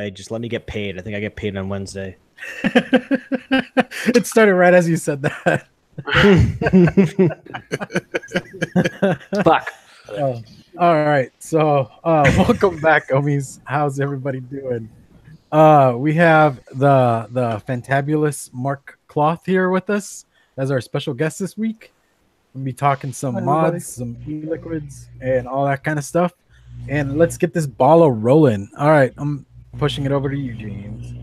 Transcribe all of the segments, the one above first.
Just let me get paid. I think I get paid on Wednesday. It started right as you said that. Fuck. Oh, all right. So welcome back, Ohmies. How's everybody doing? We have the fantabulous Mark Clough here with us as our special guest this week. We'll be talking some Hi, everybody. mods, some e-liquids, and all that kind of stuff. And let's get this ball rolling. All right, I'm pushing it over to you, James.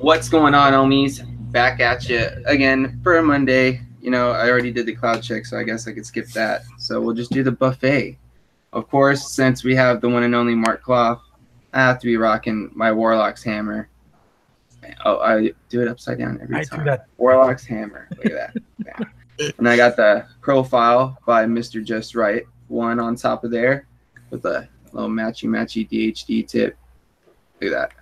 What's going on, Ohmies? Back at you again for a Monday. You know, I already did the cloud check, so I guess I could skip that. So we'll just do the buffet. Of course, since we have the one and only Mark Clough, I have to be rocking my Warlock's hammer. Oh, I do it upside down every time. Do that. Warlock's hammer. Look at that. Yeah. And I got the profile by Mr. Just Right one on top of there with a little matchy DHD tip. Look at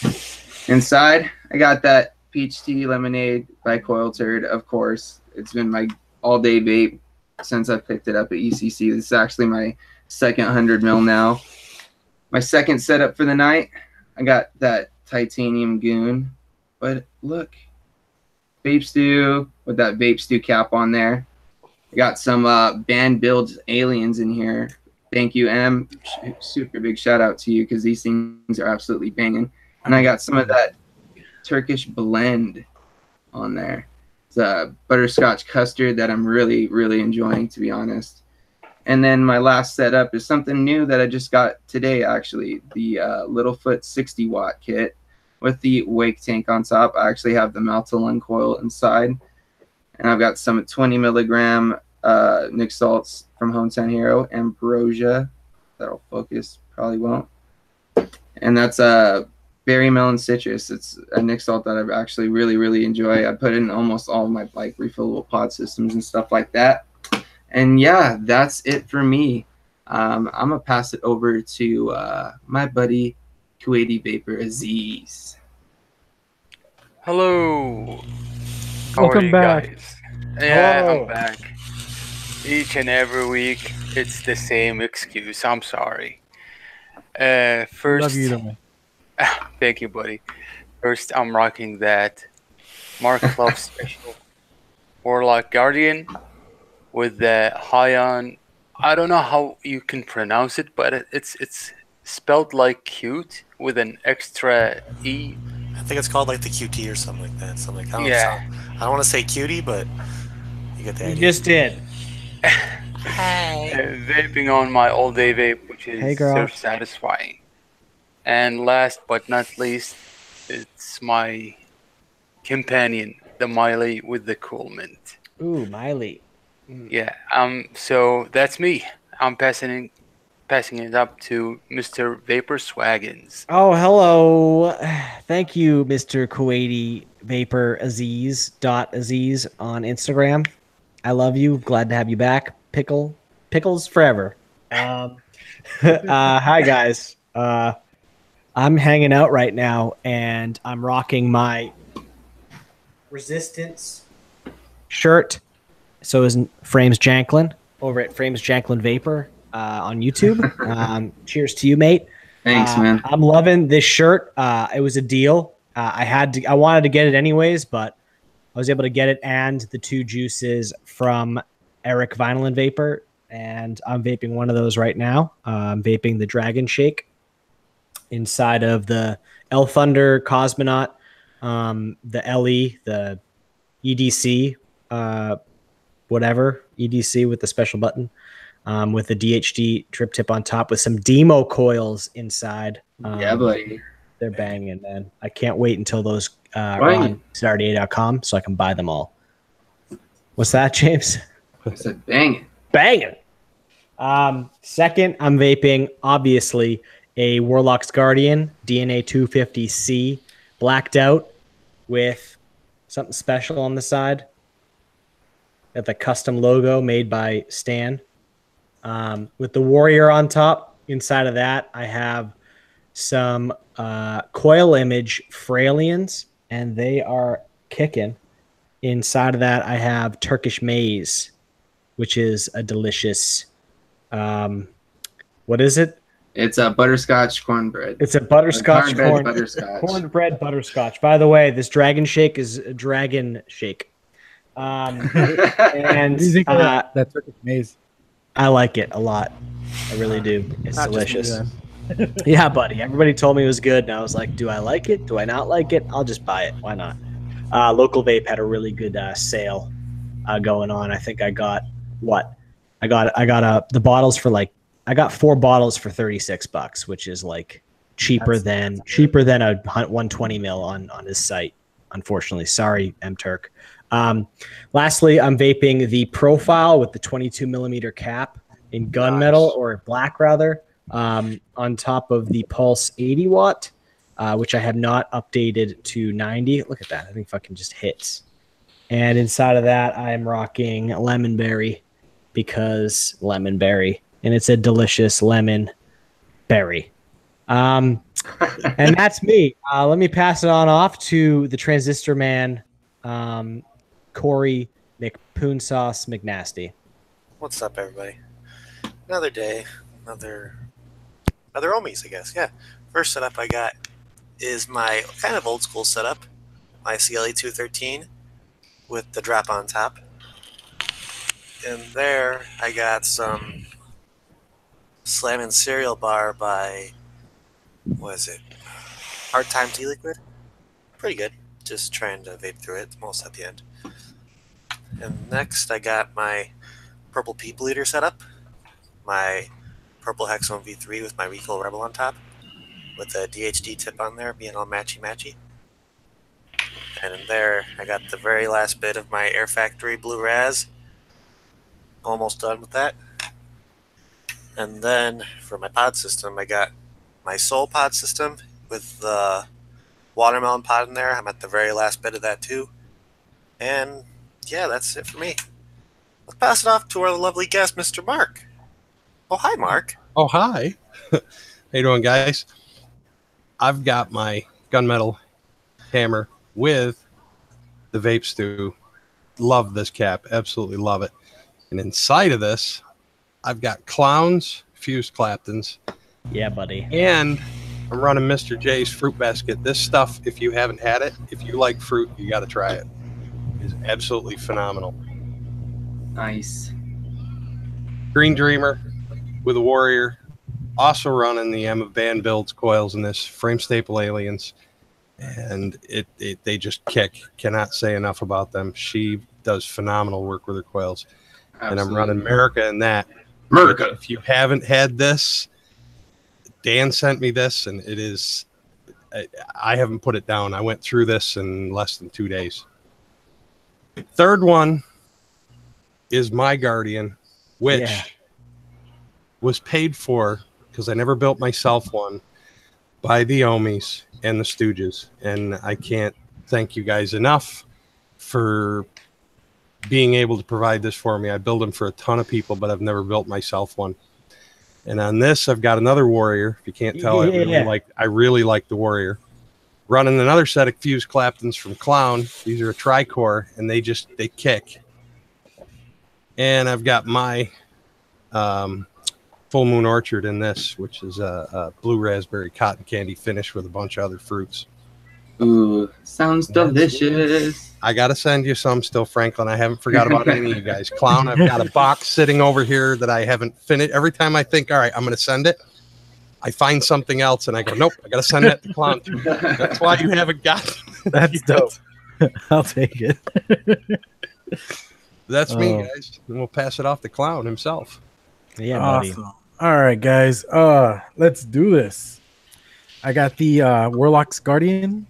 that. Inside, I got that peach tea lemonade by Coil Turd. Of course, it's been my all-day vape since I picked it up at ECC. This is actually my second 100 mil now. My second setup for the night, I got that titanium goon. But look, vape stew with that vape stew cap on there. I got some band builds aliens in here. Thank you, M. Super big shout out to you because these things are absolutely banging. And I got some of that Turkish blend on there. It's a butterscotch custard that I'm really, really enjoying, to be honest. And then my last setup is something new that I just got today, actually. The Littlefoot 60 watt kit with the wake tank on top. I actually have the Maltalung coil inside. And I've got some 20 milligram Nick Salts from Hometown Hero, Ambrosia. That'll focus, probably won't. And that's a berry melon citrus. It's a Nick Salt that I actually really, really enjoy. I put in almost all of my like refillable pod systems and stuff like that. And yeah, that's it for me. I'm gonna pass it over to my buddy Q80 Vaper Aziz. Hello. How Welcome are you back. guys? Yeah, Hello. I'm back. Each and every week, it's the same excuse. I'm sorry. First, Love you, either way. thank you, buddy. First, I'm rocking that Mark Clough special Warlock Guardian with the Hyon. I don't know how you can pronounce it, but it's spelled like cute with an extra E. I think it's called like the QT or something like that. Something like, Yeah. I don't want to say cutie, but you get the You idea. just did. Vaping on my all-day vape, which is Hey, girl. so satisfying. And last but not least, it's my companion, the Miley with the cool mint. Ooh, Miley. Yeah. So that's me. I'm passing it up to Mr. Vapor Swaggins. Oh, hello. Thank you, Mr. Q80 Vaper Aziz on Instagram. I love you. Glad to have you back. Pickles forever. Hi guys. I'm hanging out right now and I'm rocking my Resistance shirt. So is Frames Janklin over at Frames Janklin Vapor on YouTube. Cheers to you, mate. Thanks, man. I'm loving this shirt. It was a deal. I wanted to get it anyways, but I was able to get it and the two juices from Eric Vinyl and Vapor, and I'm vaping one of those right now. I'm vaping the Dragon Shake inside of the El Thunder Cosmonaut, the LE, the EDC, whatever, EDC with the special button, with the DHD drip tip on top with some demo coils inside. Yeah, buddy. They're banging, man. I can't wait until those are on CRDA.com so I can buy them all. What's that, James? I said banging. Banging. Second, I'm vaping, obviously, a Warlock's Guardian DNA 250C blacked out with something special on the side. Got the custom logo made by Stan. With the Warrior on top. Inside of that, I have some Coil Image Frailians, and they are kicking. Inside of that, I have Turkish Maize, which is a delicious, what is it? It's a butterscotch cornbread. It's a butterscotch butterscotch. cornbread butterscotch. By the way, this dragon shake is a dragon shake. And What do you think of that Turkish maze? I like it a lot. I really do. It's Not just me, delicious. then. Yeah, buddy. Everybody told me it was good, and I was like, do I like it? Do I not like it? I'll just buy it. Why not? Local Vape had a really good sale going on. I think I got what? I got the bottles for like I got 4 bottles for $36, which is like cheaper than a 120 mil on his site. Unfortunately, sorry, M-Turk. Lastly, I'm vaping the Profile with the 22 millimeter cap in gunmetal or black rather, on top of the Pulse 80 watt, which I have not updated to 90. Look at that. I think fucking just hits. And inside of that, I'm rocking Lemon Berry because Lemon Berry, and it's a delicious lemon berry. And that's me. Let me pass it on off to the Transistor Man, Corey PoonSauce Mcnasty. What's up, everybody? Another day, another Ohmies, I guess. Yeah. First setup I got is my kind of old school setup, my CLE 213 with the drop on top. And there I got some Slammin' Cereal Bar by, what is it? Hard Time Tea Liquid. Pretty good. Just trying to vape through it, most at the end. And next I got my Purple People Eater setup, my Purple Hexone V3 with my Recoil Rebel on top, with a DHD tip on there, being all matchy-matchy. And in there I got the very last bit of my Air Factory Blue Raz. Almost done with that. And then for my pod system, I got my Soul pod system with the watermelon pod in there. I'm at the very last bit of that too. And yeah, that's it for me. Let's pass it off to our lovely guest, Mr. Mark. Oh, hi, Mark. Oh, hi. How you doing, guys? I've got my gunmetal hammer with the Vape Stew. Love this cap. Absolutely love it. And inside of this, I've got Clowns, Fused Claptons. Yeah, buddy. And I'm running Mr. J's Fruit Basket. This stuff, if you haven't had it, if you like fruit, you got to try it. It's absolutely phenomenal. Nice. Green Dreamer with a Warrior. Also running the Emma Van Builds coils in this Frame Staple Aliens. And they just kick. Cannot say enough about them. She does phenomenal work with her coils. Absolutely. And I'm running America in that. America. If you haven't had this, Dan sent me this, and it is, I haven't put it down. I went through this in less than 2 days. Third one is my Guardian, which was paid for, because I never built myself one, by the Ohmies and the Stooges. And I can't thank you guys enough for being able to provide this for me. I build them for a ton of people, but I've never built myself one. And on this, I've got another Warrior. If you can't tell, I really like the Warrior. Running another set of Fused Claptons from Clown. These are a tri-core, and they kick. And I've got my Full Moon Orchard in this, which is a blue raspberry cotton candy finish with a bunch of other fruits. Ooh, sounds delicious. I got to send you some still, Franklin. I haven't forgot about any of you guys. Clown, I've got a box sitting over here that I haven't finished. Every time I think, all right, I'm going to send it, I find something else, and I go, nope, I got to send that to Clown too. That's why you haven't got it. That's dope. I'll take it. That's me, guys. And we'll pass it off to Clown himself. Yeah, buddy. Awesome. All right, guys. Let's do this. I got the Warlock's Guardian.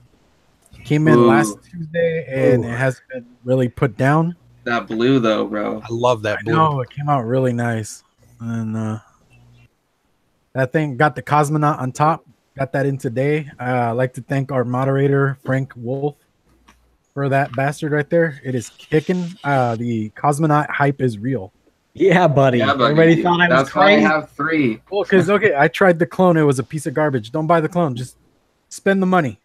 Came in last Tuesday, and it hasn't been really put down. That blue, though, bro. I love that blue. No, it came out really nice. And that thing got the Cosmonaut on top. Got that in today. I'd like to thank our moderator, Frank Wolf, for that bastard right there. It is kicking. The Cosmonaut hype is real. Yeah, buddy. Everybody thought I was That's crazy. why I have 3. Well, because, I tried the clone. It was a piece of garbage. Don't buy the clone. Just spend the money.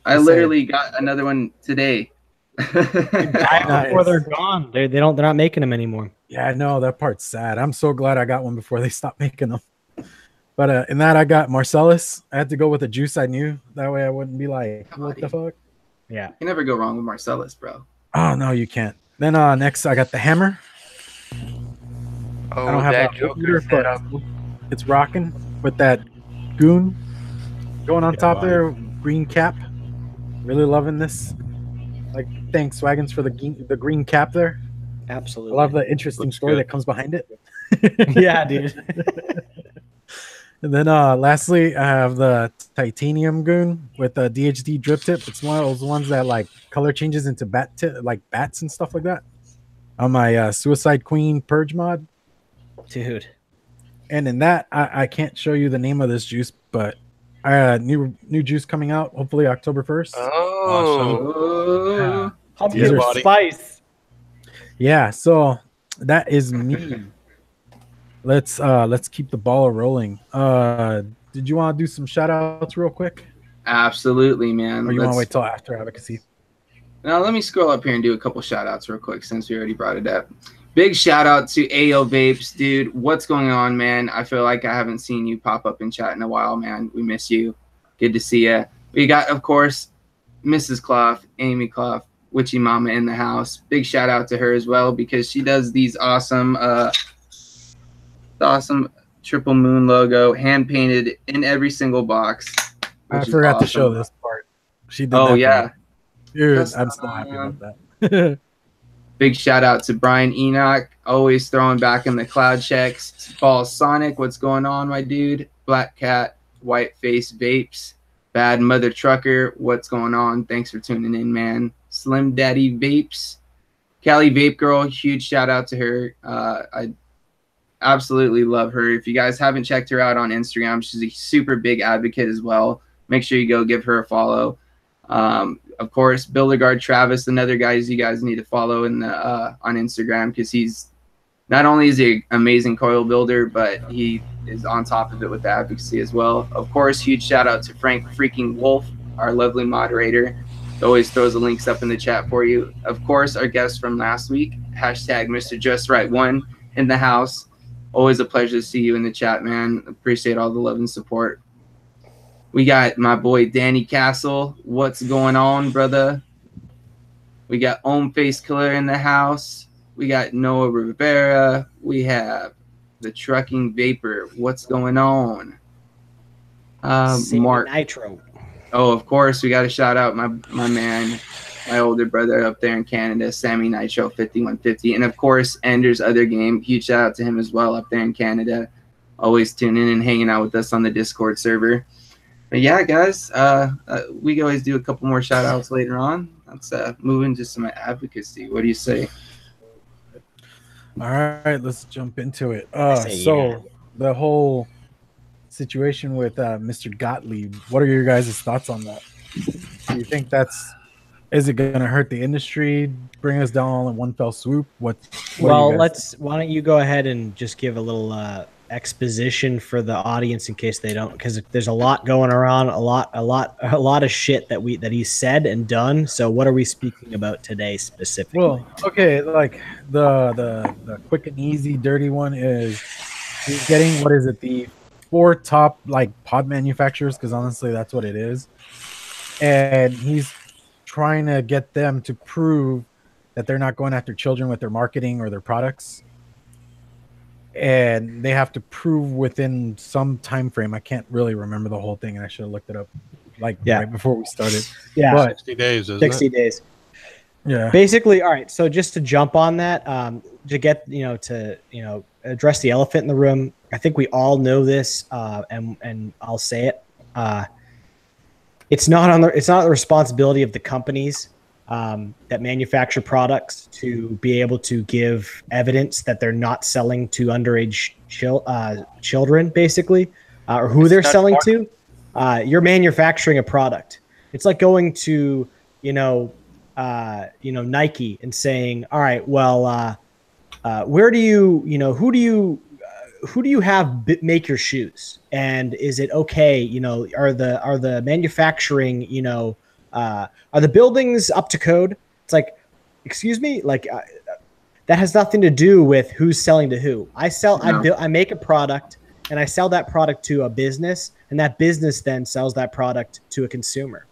I literally got another one today. Before they're gone. They're not making them anymore. Yeah, I know. That part's sad. I'm so glad I got one before they stopped making them. But in that, I got Marcellus. I had to go with a juice I knew. That way I wouldn't be like, what the fuck? Yeah. You can never go wrong with Marcellus, bro. Oh, no, you can't. Then next, I got the hammer. Oh, I don't have that a Joker meter, but setup. it's rocking with that goon going on Yeah, top buddy. there. Green cap. Really loving this. Like, thanks, Swaggins, for the green cap there. I Absolutely. love the interesting Looks story good. that comes behind it. Yeah, dude. And then lastly, I have the titanium goon with the DHD drip tip. It's one of those ones that like color changes into like bats and stuff like that. On my Suicide Queen purge mod. Dude. And in that, I can't show you the name of this juice, but new juice coming out hopefully October 1st. Oh, Oh, Pumpkin Yeah, buddy. spice. Yeah, so that is me. Let's keep the ball rolling. Did you want to do some shout outs real quick? absolutely, man. Or you want to Let's- wait till after advocacy? Now let me scroll up here and do a couple shout outs real quick since we already brought it up. Big shout out to AO Vapes, dude. What's going on, man? I feel like I haven't seen you pop up in chat in a while, man. We miss you. Good to see you. We got, of course, Mrs. Clough, Amy Clough, Witchy Mama in the house. Big shout out to her as well because she does these awesome triple moon logo hand painted in every single box. I which is forgot to show awesome. this part. She did. Oh that for yeah. me. Dude, That's I'm so happy about that. Big shout out to Brian Enoch, always throwing back in the cloud checks. Ball Sonic, what's going on, my dude? Black Cat, White Face Vapes, Bad Mother Trucker, what's going on? Thanks for tuning in, man. Slim Daddy Vapes, Cali Vape Girl, huge shout out to her. I absolutely love her. If you guys haven't checked her out on Instagram, she's a super big advocate as well. Make sure you go give her a follow. Of course, Builderguard Travis, another guy you guys need to follow in the on Instagram because he's not only is he an amazing coil builder, but he is on top of it with the advocacy as well. Of course, huge shout out to Frank freaking Wolf, our lovely moderator. He always throws the links up in the chat for you. Of course, our guest from last week, hashtag Mr. Just Right One in the house. Always a pleasure to see you in the chat, man. Appreciate all the love and support. We got my boy Danny Castle. What's going on, brother? We got Ohm Face Killer in the house. We got Noah Rivera. We have the Trucking Vapor. What's going on? Mark. Nitro. Oh, of course, we got to shout out my man, my older brother up there in Canada, Sammy Nitro 5150. And of course, Ender's Other Game. Huge shout out to him as well up there in Canada. Always tuning in and hanging out with us on the Discord server. But yeah, guys, we always do a couple more shout outs later on. Let's move into some advocacy. What do you say? All right, let's jump into it. say So the whole situation with Mr. Gottlieb, what are your guys' thoughts on that? Do you think is it going to hurt the industry, bring us down all in one fell swoop? What Well, do you guys why don't you go ahead and just give a little exposition for the audience in case they don't, because there's a lot going around, a lot of shit that he's said and done. So what are we speaking about today specifically? Well, okay, like the quick and easy dirty one is he's getting, what is it, the 4 top like pod manufacturers, because honestly that's what it is, and he's trying to get them to prove that they're not going after children with their marketing or their products, and they have to prove within some time frame. I can't really remember the whole thing, and I should have looked it up right before we started. Yeah, But 60 days, isn't 60 it? days. yeah, Basically, all right. So just to jump on that, to get to address the elephant in the room. I think we all know this, and I'll say it. It's not the responsibility of the companies that manufacture products to be able to give evidence that they're not selling to underage children, basically, or who they're selling to. You're manufacturing a product. It's like going to Nike and saying, all right, well, where do you, who do you have make your shoes? And is it okay? Are the manufacturing, are the buildings up to code? It's like, excuse me, like that has nothing to do with who's selling to who. I make a product and I sell that product to a business, and that business then sells that product to a consumer.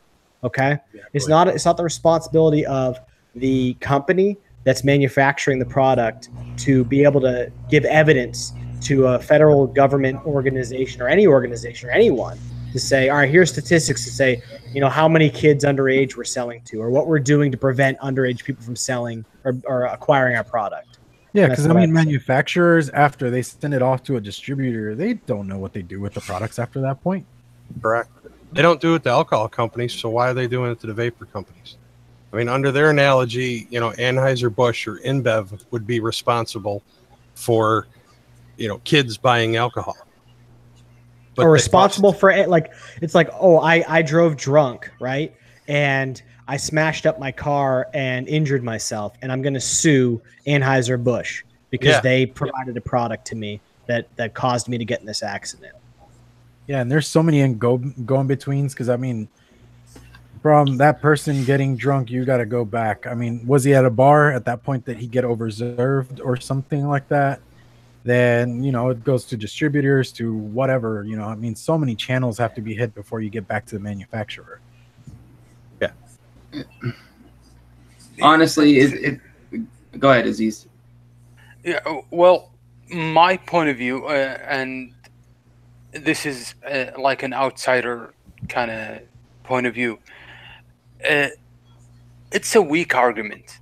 Okay, it's not the responsibility of the company that's manufacturing the product to be able to give evidence to a federal government organization or any organization or anyone to say, all right, here's statistics to say, you know, how many kids underage we're selling to, or what we're doing to prevent underage people from selling or acquiring our product. Yeah, because I mean, manufacturers, after they send it off to a distributor, they don't know what they do with the products after that point. Correct. They don't do it to alcohol companies, so why are they doing it to the vapor companies? I mean, under their analogy, you know, Anheuser-Busch or InBev would be responsible for, you know, kids buying alcohol. But or responsible for, like, it's like, oh, I drove drunk, right? And I smashed up my car and injured myself, and I'm going to sue Anheuser-Busch because they provided a product to me that caused me to get in this accident. Yeah, and there's so many go-in-betweens, because, I mean, from that person getting drunk, you got to go back. I mean, was he at a bar at that point that he get overserved or something like that? Then, you know, it goes to distributors, to whatever, you know. I mean, so many channels have to be hit before you get back to the manufacturer. Yeah. Honestly, go ahead, Aziz. Yeah, well, my point of view, and this is like an outsider kind of point of view, it's a weak argument.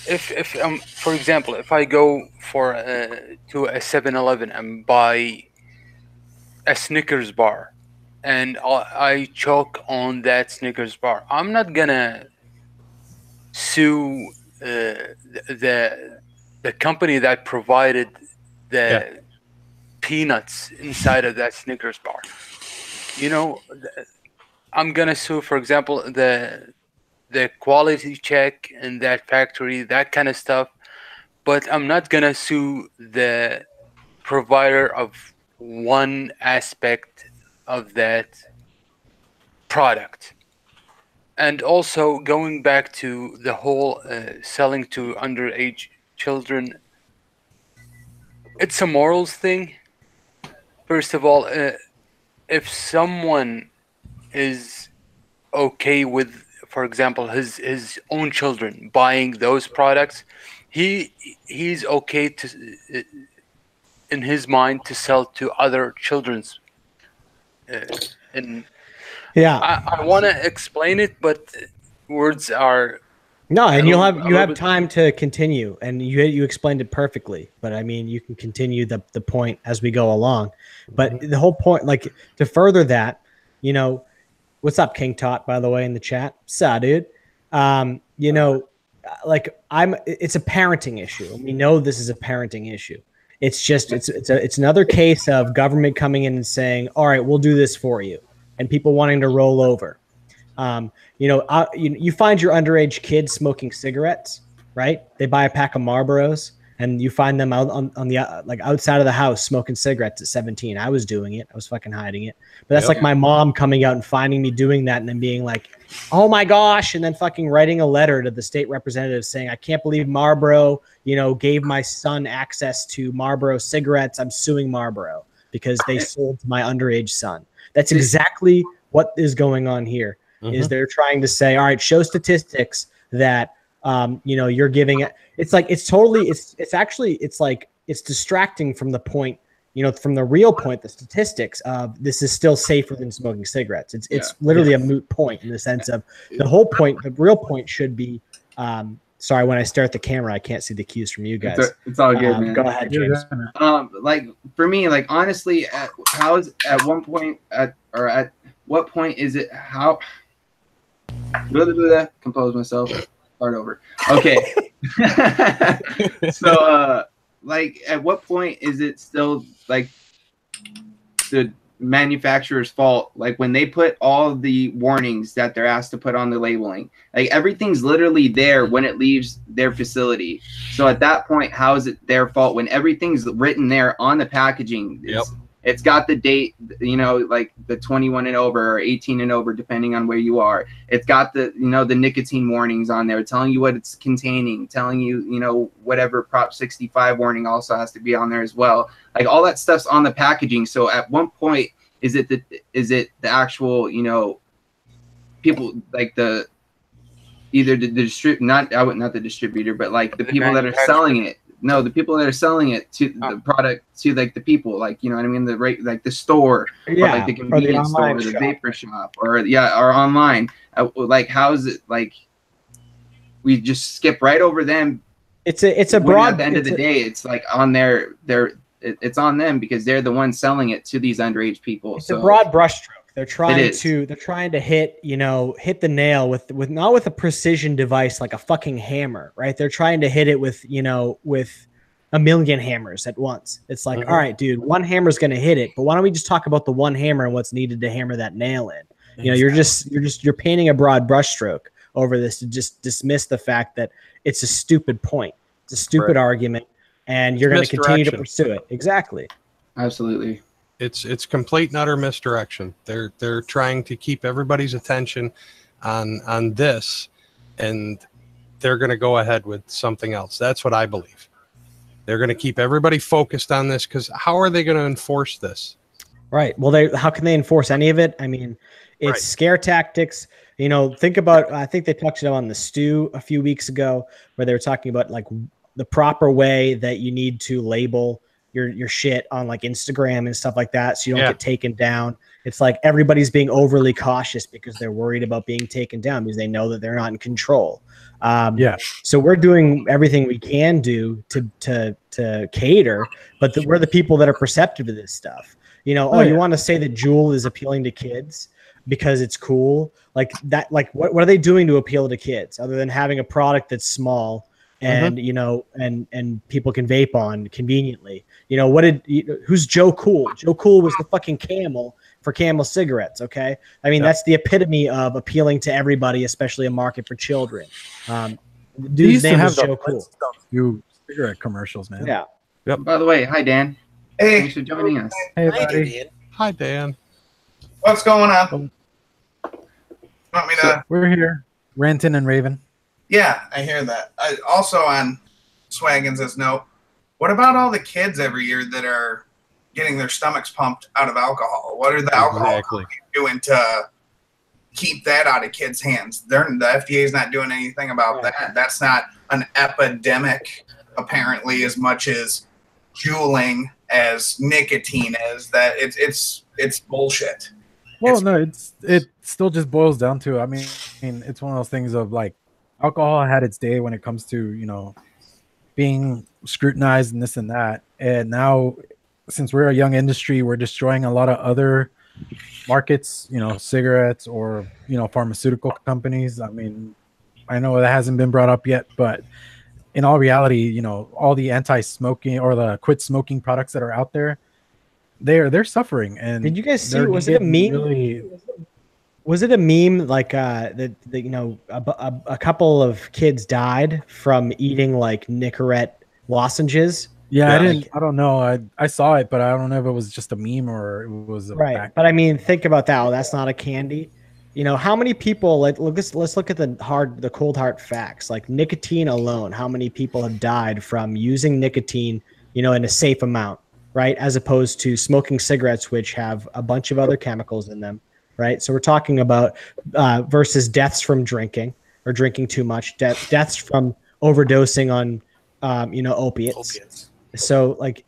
If for example, if I go to a 7-Eleven and buy a Snickers bar, and I choke on that Snickers bar, I'm not gonna sue the company that provided the peanuts inside of that Snickers bar. You know, I'm gonna sue, for example, the quality check in that factory, that kind of stuff, but I'm not gonna sue the provider of one aspect of that product. And also, going back to the whole selling to underage children, it's a morals thing. First of all, if someone is okay with, for example, his own children buying those products, he's okay to, in his mind, to sell to other children's. I want to explain it, but words are no, and you have time to continue, and you explained it perfectly. But I mean, you can continue the point as we go along. But the whole point, like, to further that, you know, what's up, King Tot, by the way, in the chat? Sa, dude. You know, like, it's a parenting issue. We know this is a parenting issue. It's just it's another case of government coming in and saying, all right, we'll do this for you, and people wanting to roll over. You know, you find your underage kids smoking cigarettes, right? They buy a pack of Marlboros, and you find them out on the like outside of the house smoking cigarettes at 17. I was doing it. I was fucking hiding it. But that's like my mom coming out and finding me doing that, and then being like, "Oh my gosh!" and then fucking writing a letter to the state representative saying, "I can't believe Marlboro, you know, gave my son access to Marlboro cigarettes. I'm suing Marlboro because they sold to my underage son." That's exactly what is going on here. Is they're trying to say, all right, show statistics that, you know, you're giving it. It's like, it's distracting from the point, you know, from the real point, the statistics of this is still safer than smoking cigarettes. It's literally a moot point in the sense of the whole point. The real point should be, sorry, when I stare at the camera, I can't see the cues from you guys. It's all good, man. Go ahead, James. Like, for me, like, honestly, at what point is it compose myself, start over. Okay. So, like, at what point is it still, like, the manufacturer's fault, like, when they put all the warnings that they're asked to put on the labeling? Like, everything's literally there when it leaves their facility. So at that point, how is it their fault when everything's written there on the packaging? It's got the date, you know, like the 21 and over or 18 and over, depending on where you are. It's got the, you know, the nicotine warnings on there, telling you what it's containing, telling you, you know, whatever Prop 65 warning also has to be on there as well. Like all that stuff's on the packaging. So at one point, is it the actual, you know, people like the either the not the distributor, but like the people that are selling it. No, the people that are selling it to the product to like the people, like, you know what I mean, the rate, like the store, or like the convenience store, or the vapor shop, or or online. Like, how is it like we just skip right over them? It's a broad. At the end of the day, it's like on it's on them because they're the ones selling it to these underage people. It's a broad brushstroke. They're trying to hit, you know, hit the nail with not with a precision device like a fucking hammer, right? They're trying to hit it with, you know, with a million hammers at once. It's like, all right, dude, one hammer's going to hit it, but why don't we just talk about the one hammer and what's needed to hammer that nail in? You know, you're painting a broad brushstroke over this to just dismiss the fact that it's a stupid point. It's a stupid argument, and you're going to continue to pursue it. Exactly. Absolutely. It's complete and utter misdirection. They're trying to keep everybody's attention on this, and they're going to go ahead with something else. That's what I believe. They're going to keep everybody focused on this because how are they going to enforce this? Right. Well, how can they enforce any of it? I mean, it's scare tactics. You know, think about, I think they touched on the stew a few weeks ago where they were talking about like the proper way that you need to label your shit on like Instagram and stuff like that, so you don't get taken down. It's like everybody's being overly cautious because they're worried about being taken down because they know that they're not in control. So we're doing everything we can do to cater, but we're the people that are perceptive to this stuff. You know, you want to say that Juul is appealing to kids because it's cool, like that. Like what are they doing to appeal to kids other than having a product that's small and you know, and people can vape on conveniently? You know, who's Joe Cool? Joe Cool was the fucking Camel for Camel cigarettes. Okay. I mean, that's the epitome of appealing to everybody, especially a market for children. Dude's name was Joe Cool. You cigarette commercials, man. Yeah. Yep. By the way, hi, Dan. Hey. Thanks for joining us. Hey, buddy. Hi, Dan. What's going on? Want me to? We're here, ranting and raving. Yeah, I hear that. Also on Swaggins' note, what about all the kids every year that are getting their stomachs pumped out of alcohol? What are the alcohol companies doing to keep that out of kids' hands? The FDA is not doing anything about that. That's not an epidemic, apparently, as much as juuling as nicotine is. That it's bullshit. Well, it still just boils down to, I mean, it's one of those things of like, alcohol had its day when it comes to, you know, being scrutinized and this and that. And now, since we're a young industry, we're destroying a lot of other markets, you know, cigarettes or, you know, pharmaceutical companies. I mean, I know that hasn't been brought up yet, but in all reality, you know, all the anti-smoking or the quit smoking products that are out there, they're suffering. And did you guys see? Was it a meme? Was it a meme like that? You know, a couple of kids died from eating like Nicorette lozenges. Yeah, I don't know. I saw it, but I don't know if it was just a meme or it was a fact. But I mean, think about that. Well, that's not a candy. You know, how many people? Like, let's look at the cold hard facts. Like nicotine alone, how many people have died from using nicotine? You know, in a safe amount, right? As opposed to smoking cigarettes, which have a bunch of other chemicals in them. Right. So we're talking about versus deaths from drinking or drinking too much, deaths from overdosing on, you know, opiates. So like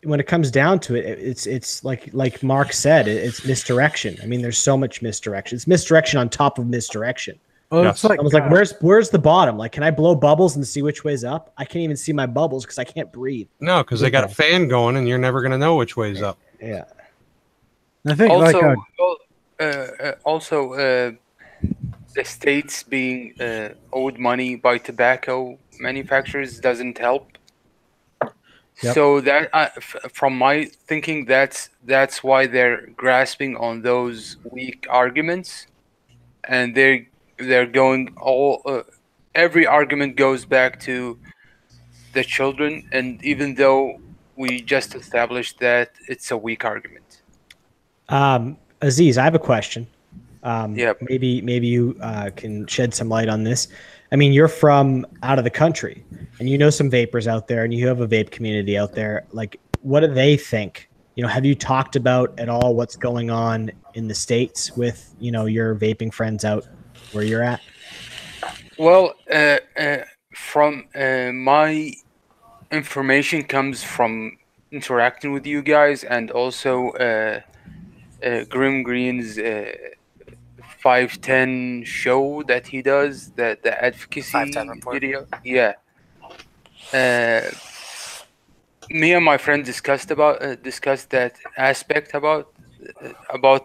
when it comes down to it, it's like Mark said, it's misdirection. I mean, there's so much misdirection. It's misdirection on top of misdirection. Oh, it's like, I was like, where's the bottom? Like, can I blow bubbles and see which way's up? I can't even see my bubbles because I can't breathe. No, because they got a fan going and you're never going to know which way's up. Yeah. I think also the states being owed money by tobacco manufacturers doesn't help. Yep. So that from my thinking, that's why they're grasping on those weak arguments, and they're going all every argument goes back to the children. And even though we just established that it's a weak argument. Aziz, I have a question. Yep. Maybe you can shed some light on this. I mean, you're from out of the country, and you know some vapors out there, and you have a vape community out there. Like, what do they think? You know, have you talked about at all what's going on in the States with, you know, your vaping friends out where you're at? Well, from my information comes from interacting with you guys, and also Grim Green's 510 show that he does, the advocacy 510 report. video. Yeah. Me and my friend discussed that aspect about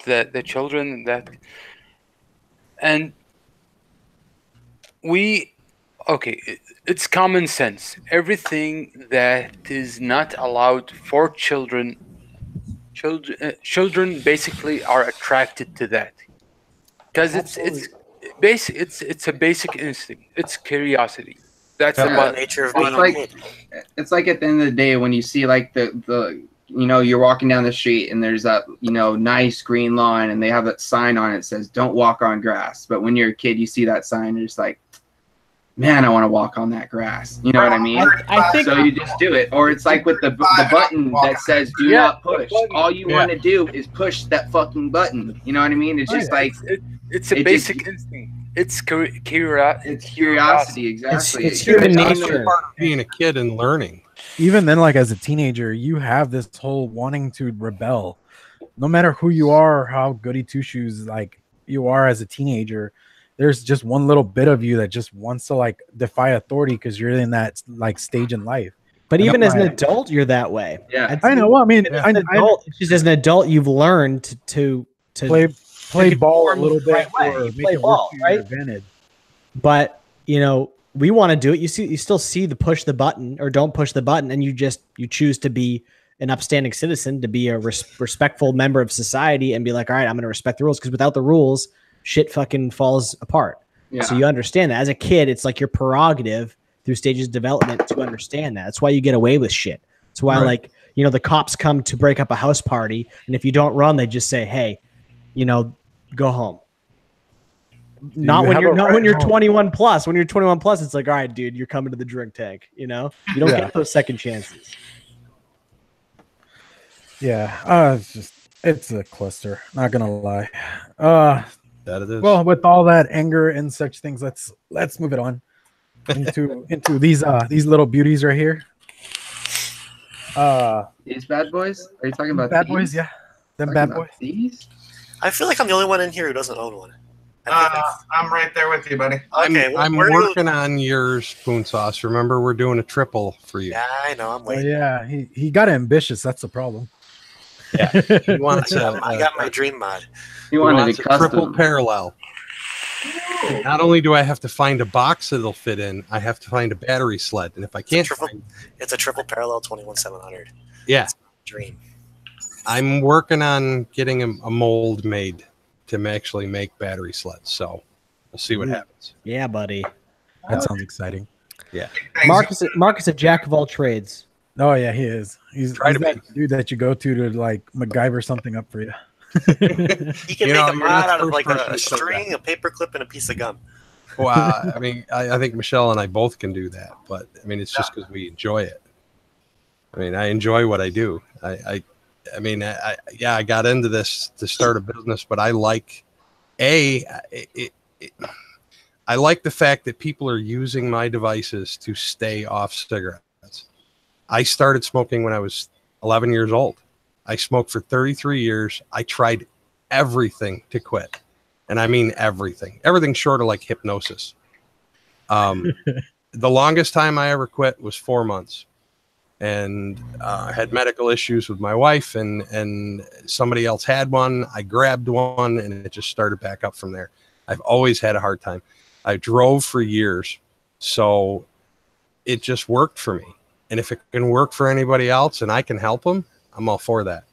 the children, that, and it's common sense. Everything that is not allowed for children basically are attracted to that, because it's a basic instinct. It's curiosity. That's Yeah. about Nature of It's being like- a kid. It's like at the end of the day when you see like the you know, you're walking down the street and there's that, you know, nice green lawn and they have that sign on it that says don't walk on grass. But when you're a kid, you see that sign and you're just like, man, I want to walk on that grass. You know what I mean? I think So you just do it. Or it's like with the button that says do not push. All you want to do is push that fucking button. You know what I mean? It's just like it's a it basic just- instinct. It's curiosity. it's curiosity, exactly. it's human It's nature. part of being a kid and learning. Even then, like as a teenager, you have this whole wanting to rebel. No matter who you are, or how goody two shoes like you are as a teenager, there's just one little bit of you that just wants to like defy authority because you're in that like stage in life. But even as an Right. adult, you're that way. Yeah. I know. Well, I mean, As an adult, it's just as an adult, you've learned to play ball a conform little the bit right way. or You make play it ball, work to your right? advantage. But you know, we want to do it. You still see the push the button or don't push the button, and you choose to be an upstanding citizen, to be a respectful member of society, and be like, all right, I'm going to respect the rules, because without the rules, shit fucking falls apart. Yeah. So you understand that as a kid, it's like your prerogative through stages of development to understand that. That's why you get away with shit. That's why, like, you know, the cops come to break up a house party, and if you don't run, they just say, hey, you know, go home. Not when you're 21 plus. When you're 21 plus, it's like, all right, dude, you're coming to the drink tank. You know, you don't get those second chances. Yeah, it's a cluster. Not gonna lie. That it is. Well, with all that anger and such things, let's move it on into these little beauties right here. These bad boys? Are you talking about Bad these? boys, yeah, them Talking bad about boys. These? I feel like I'm the only one in here who doesn't own one. I think that's- I'm right there with you, buddy. okay, I'm where do you- working on yours, PoonSauce. Remember, we're doing a triple for you. Yeah, I know. I'm Oh, waiting. yeah, he got ambitious. That's the problem. He wants I got my dream mod. You wanted wants a a triple custom. parallel. Not only do I have to find a box that'll fit in, I have to find a battery sled. And if I can't triple- find, It's a triple parallel 21700. yeah, Dream. I'm working on getting a mold made to actually make battery sleds. So we'll see what happens. Yeah, buddy. That sounds exciting. Mark is a jack of all trades. Oh yeah, he is. He's Try to that dude that you go to like MacGyver something up for you. He can You make know, a you're mod not out of the like first a person to say string, a paper clip, and a piece of gum. Well, I mean, I think Michelle and I both can do that, but I mean, it's just because we enjoy it. I mean, I enjoy what I do. I got into this to start a business, but I like I like the fact that people are using my devices to stay off cigarettes. I started smoking when I was 11 years old. I smoked for 33 years. I tried everything to quit. And I mean everything short of like hypnosis. The longest time I ever quit was 4 months, and had medical issues with my wife, and somebody else had one. I grabbed one, and it just started back up from there. I've always had a hard time. I drove for years, so it just worked for me. And if it can work for anybody else and I can help them, I'm all for that.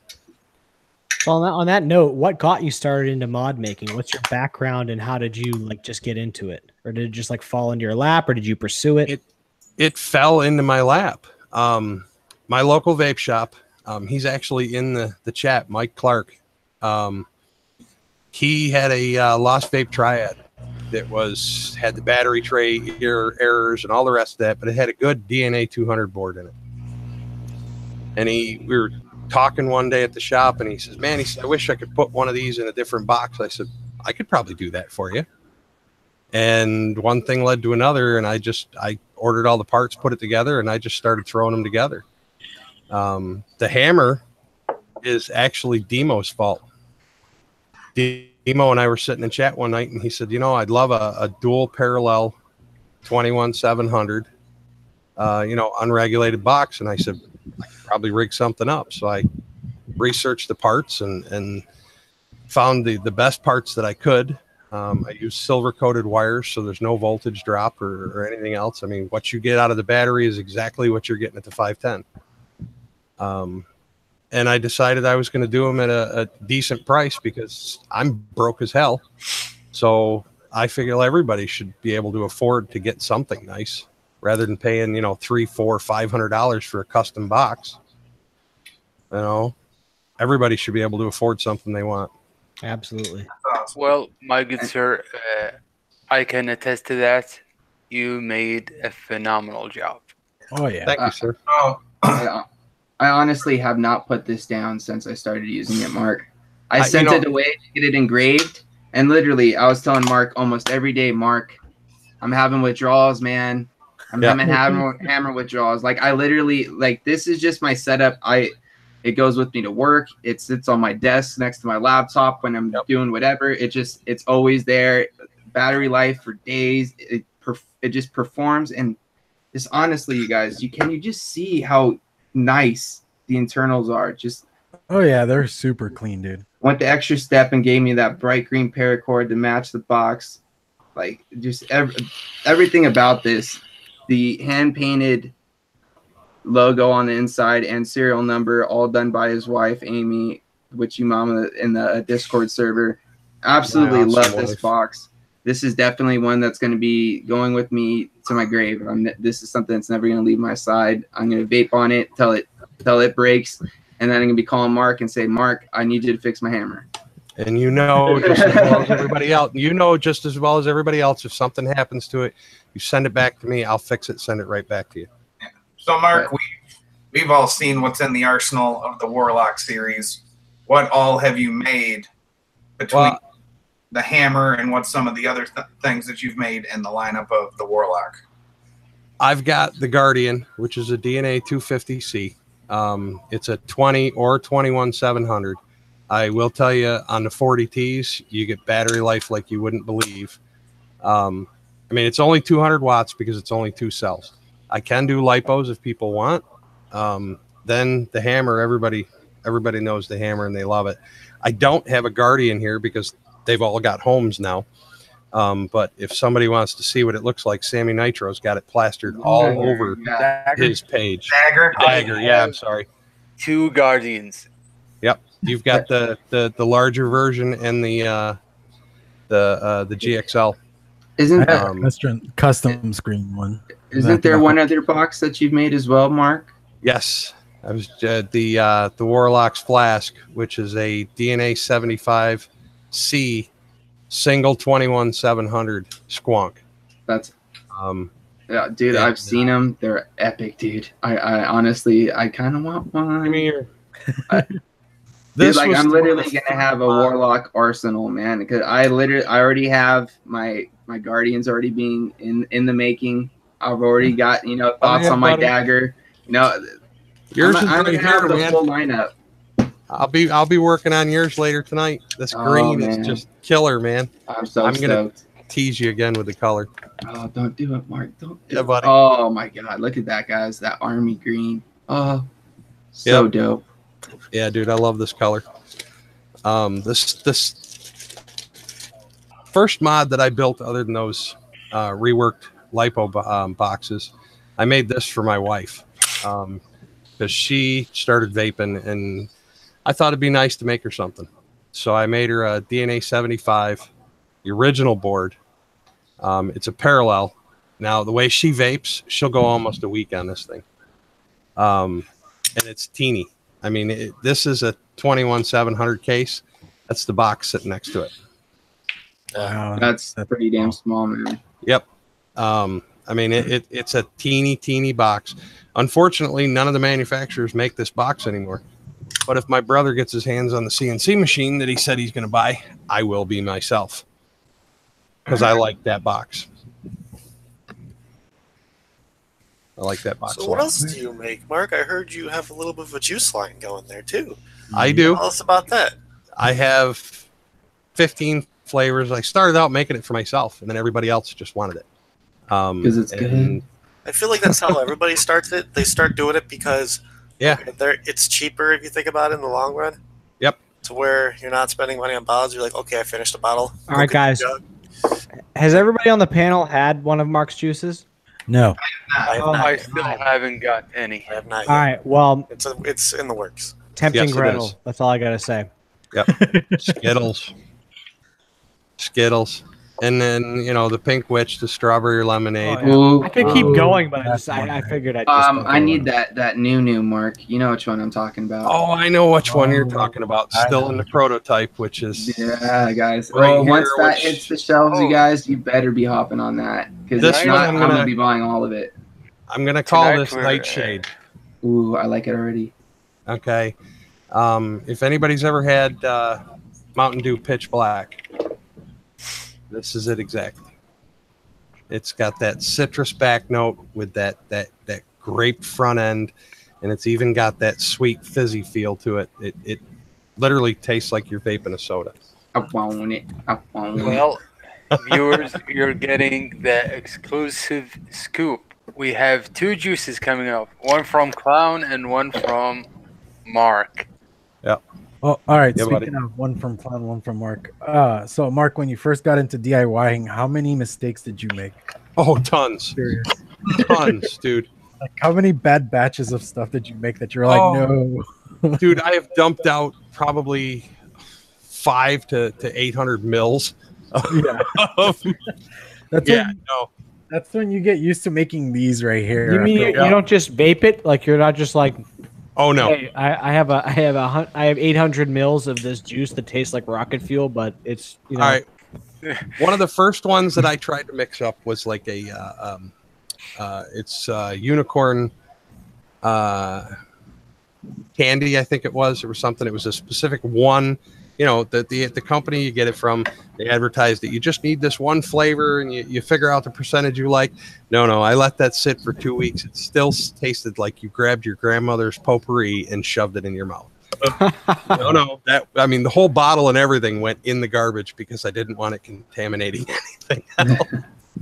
Well, on that note, what got you started into mod making? What's your background, and how did you like just get into it, or did it just like fall into your lap, or did you pursue it? It fell into my lap. my local vape shop. He's actually in the chat, Mike Clark. He had a Lost Vape Triad that had the battery tray errors and all the rest of that, but it had a good DNA 200 board in it. And we were talking one day at the shop, and he says, man, he said, I wish I could put one of these in a different box. I said, I could probably do that for you. And one thing led to another, and I ordered all the parts, put it together, and I just started throwing them together. The hammer is actually Demo's fault. Demo and I were sitting in chat one night, and he said, I'd love a dual parallel 21700, unregulated box. And I said, I could probably rig something up. So I researched the parts and found the best parts that I could. I used silver coated wires, so there's no voltage drop or anything else. I mean, what you get out of the battery is exactly what you're getting at the 510. And I decided I was going to do them at a decent price because I'm broke as hell. So I figure everybody should be able to afford to get something nice rather than paying, $300, $400, $500 for a custom box. Everybody should be able to afford something they want. Absolutely. Well, my good sir, I can attest to that. You made a phenomenal job. Oh, yeah. Thank you, sir. I honestly have not put this down since I started using it, Mark. I sent it away to get it engraved. And literally, I was telling Mark almost every day, Mark, I'm having withdrawals, man. I'm having hammer withdrawals. Like, I literally, this is just my setup. It goes with me to work. It sits on my desk next to my laptop when I'm doing whatever. It's always there. Battery life for days. It just performs. And just honestly, you guys, can you just see how nice the internals are? Oh yeah, they're super clean, dude. Went the extra step and gave me that bright green paracord to match the box. Like, just everything about this, the hand painted logo on the inside and serial number, all done by his wife Amy, which you mama in the Discord server. Absolutely love this box. This is definitely one that's going to be going with me to my grave. This is something that's never going to leave my side. I'm going to vape on it till it breaks, and then I'm going to be calling Mark and say, Mark, I need you to fix my hammer. And just as well as everybody else, just as well as everybody else, if something happens to it, you send it back to me. I'll fix it. Send it right back to you. Yeah. So, Mark, we've all seen what's in the arsenal of the Warlock series. What all have you made between the hammer and what's some of the other things that you've made in the lineup of the Warlock? I've got the Guardian, which is a DNA 250C. It's a 20 or 21700. I will tell you, on the 40Ts, you get battery life like you wouldn't believe. It's only 200 watts because it's only 2 cells. I can do lipos if people want. Then the hammer, everybody knows the hammer and they love it. I don't have a Guardian here because they've all got homes now. But if somebody wants to see what it looks like, Sammy Nitro's got it plastered all over his page. Dagger, yeah, I'm sorry. 2 Guardians. Yep. You've got the larger version and the GXL. Isn't custom screen one? Isn't there one other box that you've made as well, Mark? Yes. I was the Warlock's Flask, which is a DNA 75C single 21700 squonk. That's yeah, dude. I've seen them. They're epic, dude. I honestly, I kind of want one. Give me your. Dude, I'm literally gonna have a Warlock arsenal, man. Because I already have my Guardians already being in the making. I've already got thoughts on my dagger. Yours I'm gonna have the full lineup. I'll be working on yours later tonight. This green is just killer, man. I'm gonna tease you again with the color. Oh, don't do it, Mark. Don't do it. Buddy. Oh my god, look at that, guys. That army green. Oh, so dope. Yeah, dude, I love this color. This first mod that I built, other than those reworked lipo boxes, I made this for my wife because she started vaping, and I thought it'd be nice to make her something. So I made her a DNA 75, the original board. It's a parallel. Now, the way she vapes, she'll go almost a week on this thing. and it's teeny. I mean, this is a 21-700 case. That's the box sitting next to it. Wow, That's pretty damn small, man. Yep. I mean, it's a teeny box. Unfortunately, none of the manufacturers make this box anymore. But if my brother gets his hands on the CNC machine that he said he's going to buy, I will be myself. Because I like that box. I like that box. So what else do you make, Mark? I heard you have a little bit of a juice line going there, too. I do. Tell us about that. I have 15 flavors. I started out making it for myself, and then everybody else just wanted it. Because it's good. I feel like that's how everybody starts it. They start doing it because Yeah. it's cheaper if you think about it in the long run. Yep. To where you're not spending money on bottles. You're like, okay, I finished a bottle. All right, guys. Has everybody on the panel had one of Mark's juices? No. I still haven't got any. I have not yet. All right. Well, It's in the works. tempting Yes, it Gretel. is. That's all I gotta say. Yep. Skittles. And then, you know, the Pink Witch, the strawberry lemonade. Oh, yeah. I could keep going, but I figured I'd just I need that new Mark. You know which one I'm talking about. Oh, I know which one you're talking about. Still in the prototype, which is Yeah, guys. Right Well, here, once that which- hits the shelves, you guys, you better be hopping on that. Because This if one not, I'm I'm gonna- gonna be buying all of it. I'm gonna call Tonight this we're- Nightshade. Ooh, I like it already. Okay. If anybody's ever had Mountain Dew Pitch Black, this is it exactly. It's got that citrus back note with that grape front end, and it's even got that sweet fizzy feel to it. It literally tastes like you're vaping a soda. I want it. I want it. Well, viewers, you're getting the exclusive scoop. We have two juices coming up, one from Clown and one from Mark. Oh, all right. Yeah, Speaking of one from Clown, one from Mark. So Mark, when you first got into DIYing, how many mistakes did you make? Oh, tons. Serious. Tons, dude. Like, how many bad batches of stuff did you make that you're like, Oh. no? Dude, I have dumped out probably 500 to 800 mils. Yeah. Of, That's yeah, when, no. that's when you get used to making these right here. You mean you don't just vape it? Like you're not just like, Oh no. hey, I have 800 mils of this juice that tastes like rocket fuel, but it's you know. All right. One of the first ones that I tried to mix up was like a unicorn candy, I think it was, or something. It was a specific one, you know, the company you get it from, they advertised that you just need this one flavor and you figure out the percentage you like. No, I let that sit for 2 weeks. It still tasted like you grabbed your grandmother's potpourri and shoved it in your mouth. No, the whole bottle and everything went in the garbage because I didn't want it contaminating anything else.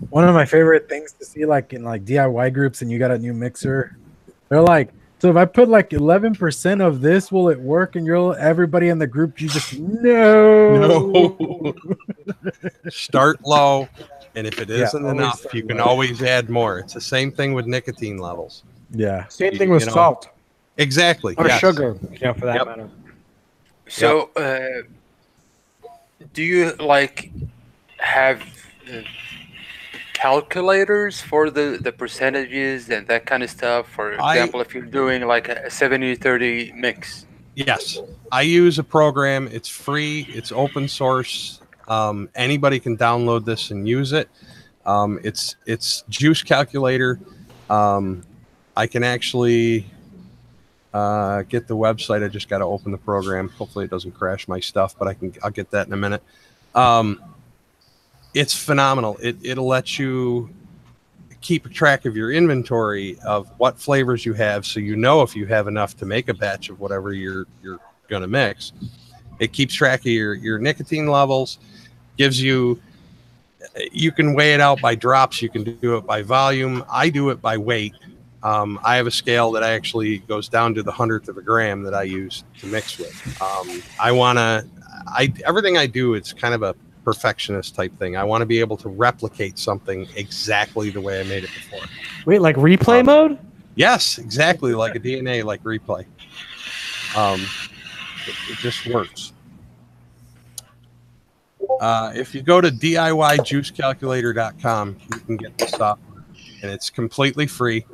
One of my favorite things to see, like in like DIY groups, and you got a new mixer. They're like, so if I put like 11% of this, will it work? And everybody in the group, you just no. Start low, and if it Yeah, isn't always enough, start you can low. always add more. It's the same thing with nicotine levels. Yeah. Same thing with You know, salt Exactly. or yes. sugar, for that Yep. matter. So, do you like have calculators for the percentages and that kind of stuff? For example, if you're doing like a 70-30 mix. Yes, I use a program. It's free. It's open source. Anybody can download this and use it. It's Juice Calculator. I can actually get the website. I just got to open the program. Hopefully, it doesn't crash my stuff, but I'll get that in a minute. It's phenomenal. It'll let you keep track of your inventory of what flavors you have, so you know if you have enough to make a batch of whatever you're going to mix. It keeps track of your nicotine levels, gives you can weigh it out by drops, you can do it by volume. I do it by weight. I have a scale that actually goes down to the 100th of a gram that I use to mix with. Everything I do, it's kind of a perfectionist type thing. I want to be able to replicate something exactly the way I made it before. Wait, like replay mode? Yes, exactly, like a DNA, like replay. It just works. If you go to DIYJuiceCalculator.com, you can get this software, and it's completely free.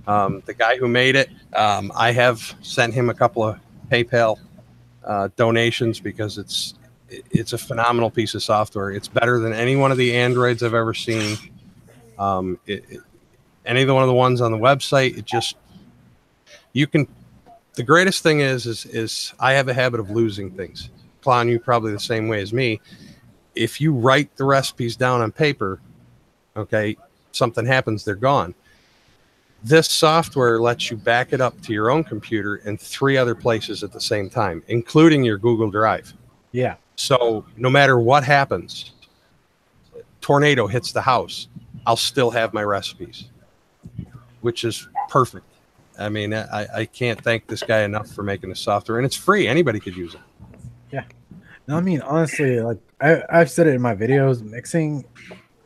The guy who made it, I have sent him a couple of PayPal donations because it's a phenomenal piece of software. It's better than any one of the Androids I've ever seen. Any of one of the ones on the website, the greatest thing is I have a habit of losing things. Clown, you probably the same way as me. If you write the recipes down on paper, okay, something happens, they're gone. This software lets you back it up to your own computer in 3 other places at the same time, including your Google Drive. Yeah. So no matter what happens, tornado hits the house, I'll still have my recipes, which is perfect. I mean, I can't thank this guy enough for making the software, and it's free. Anybody could use it. Yeah. No, I mean, honestly, like I've said it in my videos, mixing,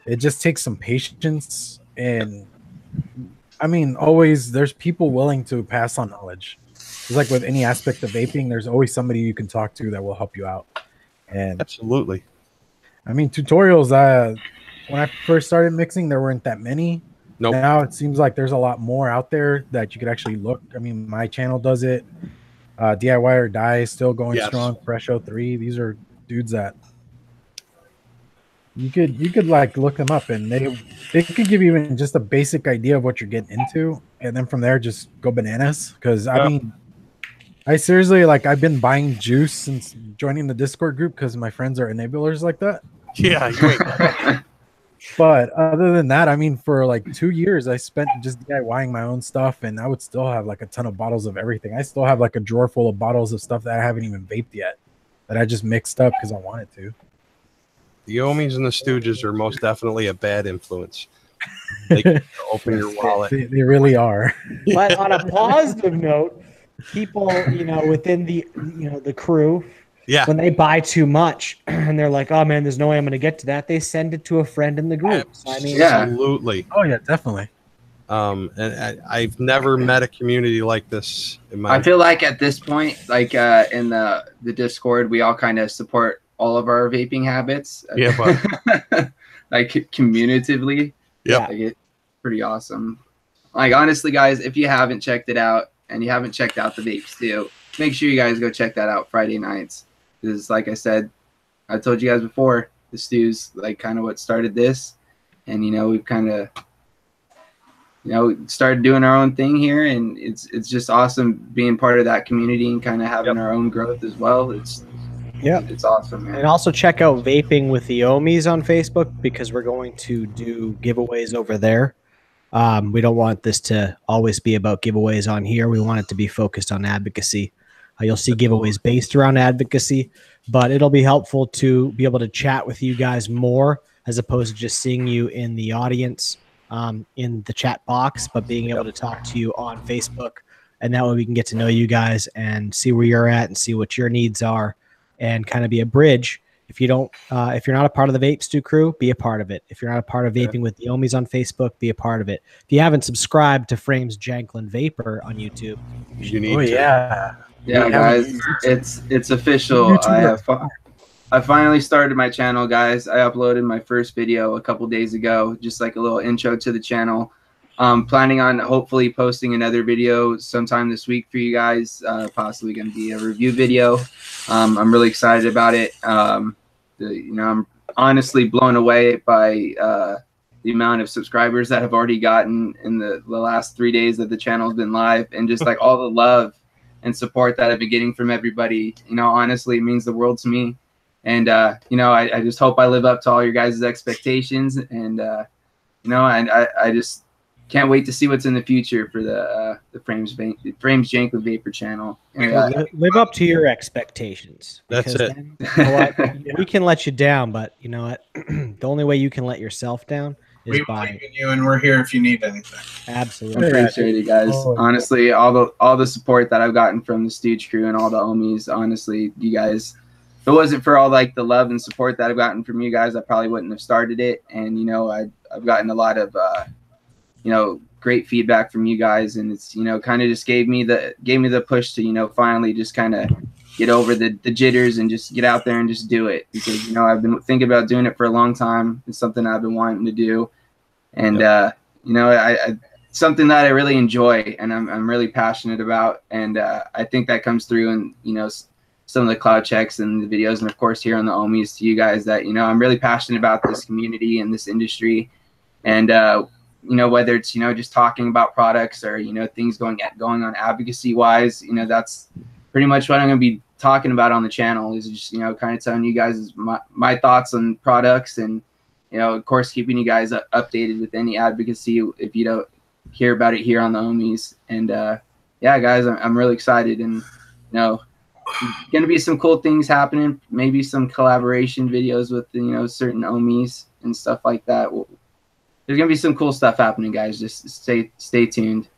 it just takes some patience. And I mean, always there's people willing to pass on knowledge. It's like with any aspect of vaping, there's always somebody you can talk to that will help you out. And absolutely. I mean, tutorials, when I first started mixing, there weren't that many. Nope. Now it seems like there's a lot more out there that you could actually look. I mean, my channel does it. DIY or Die is still going strong. Fresh 03. These are dudes that you could like look them up, and they could give you even just a basic idea of what you're getting into, and then from there just go bananas. Because I mean, I seriously, like, I've been buying juice since joining the Discord group because my friends are enablers like that. Yeah, you ain't. But other than that, I mean, for like 2 years, I spent just DIYing my own stuff, and I would still have like a ton of bottles of everything. I still have like a drawer full of bottles of stuff that I haven't even vaped yet, that I just mixed up because I wanted to. The Ohmies and the Stooges are most definitely a bad influence. They can open your wallet. They really are. But on a positive note, people, within the crew, when they buy too much and they're like, oh man, there's no way I'm going to get to that, they send it to a friend in the group. So, I mean, absolutely. Oh yeah, definitely. And I've never met a community like this in my. I feel like at this point, like in the Discord, we all kind of support all of our vaping habits. Yeah, but like communitively. Yeah, like, it's pretty awesome. Like, honestly, guys, if you haven't checked it out and you haven't checked out the vapes too, make sure you guys go check that out Friday nights. Because, like I said, I told you guys before, the Stew's like kind of what started this, and we've kind of started doing our own thing here, and it's just awesome being part of that community and kind of having our own growth as well. It's awesome, man. And also check out Vaping with the Ohmies on Facebook, because we're going to do giveaways over there. We don't want this to always be about giveaways on here. We want it to be focused on advocacy. You'll see giveaways based around advocacy, but it'll be helpful to be able to chat with you guys more as opposed to just seeing you in the audience in the chat box, but being able to talk to you on Facebook. And that way we can get to know you guys and see where you're at and see what your needs are and kind of be a bridge. If you're not a part of the Vape Stew crew, be a part of it. If you're not a part of Vaping with the Ohmies on Facebook, be a part of it. If you haven't subscribed to Frames Janklin Vapor on YouTube, you need to. Yeah, guys, it's official. I finally started my channel, guys. I uploaded my first video a couple days ago, just like a little intro to the channel. Planning on hopefully posting another video sometime this week for you guys. Possibly going to be a review video. I'm really excited about it. I'm honestly blown away by the amount of subscribers that have already gotten in the last 3 days that the channel's been live, and just like all the love and support that I've been getting from everybody. Honestly, it means the world to me. And, I just hope I live up to all your guys' expectations. And, I just can't wait to see what's in the future for the Frames Janklin Vapor channel. And, live up to your expectations. That's it. Then, we can let you down, but you know what? The only way you can let yourself down is we believe in you, and we're here if you need anything. Absolutely. I appreciate it, guys. Honestly, all the support that I've gotten from the Stooge crew and all the Ohmies, honestly, you guys, if it wasn't for all like the love and support that I've gotten from you guys, I probably wouldn't have started it. And I've gotten a lot of great feedback from you guys, and it's kind of just gave me the push to finally just kind of get over the jitters and just get out there and just do it, because I've been thinking about doing it for a long time. It's something I've been wanting to do, and I something that I really enjoy and I'm really passionate about, and I think that comes through in some of the cloud checks and the videos, and of course here on the Ohmies to you guys that I'm really passionate about this community and this industry, and whether it's just talking about products or things going on advocacy wise, that's pretty much what I'm going to be talking about on the channel, is just kind of telling you guys my thoughts on products, and of course keeping you guys updated with any advocacy if you don't hear about it here on the Ohmies. And yeah guys, I'm really excited, and going to be some cool things happening, maybe some collaboration videos with certain Ohmies and stuff like that. There's going to be some cool stuff happening, guys. Just stay tuned.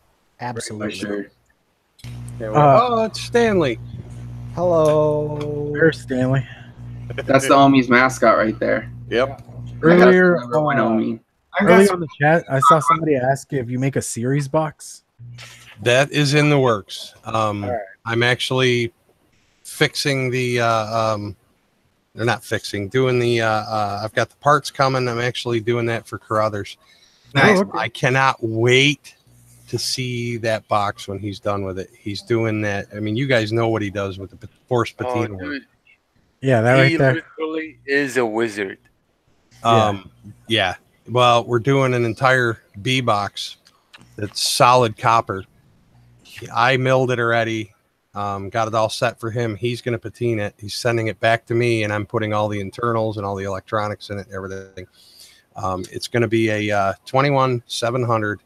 Absolutely. Sure. Oh, it's Stanley. Hello. There's Stanley. That's the Ohmies mascot right there. Yep. Earlier, Ohmie. earlier on the chat, I saw somebody ask if you make a series box. That is in the works. Right. I'm actually fixing the they're not fixing, doing the I've got the parts coming. I'm actually doing that for Carruthers. Nice. Oh, okay. I cannot wait to see that box when he's done with it. He's doing that. I mean, you guys know what he does with the force patina work. Dude, Yeah, that right he there. literally is a wizard. Yeah. Well, we're doing an entire B box that's solid copper. I milled it already. Got it all set for him. He's going to patina it. He's sending it back to me, and I'm putting all the internals and all the electronics in it and everything. It's going to be a 21700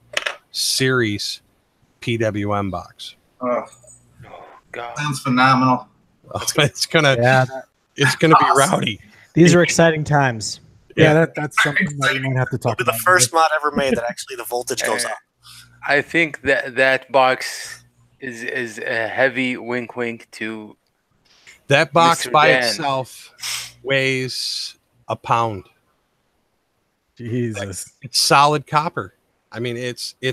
series PWM box. Oh, God. sounds phenomenal. It's gonna be rowdy. These are exciting times. Yeah, that's something that we might have to talk It'll be about. the first mod ever made that actually the voltage goes up. I think that box is a heavy wink to That box Mr. by Dan. itself weighs a pound. Jesus. It's solid copper. I mean, it's a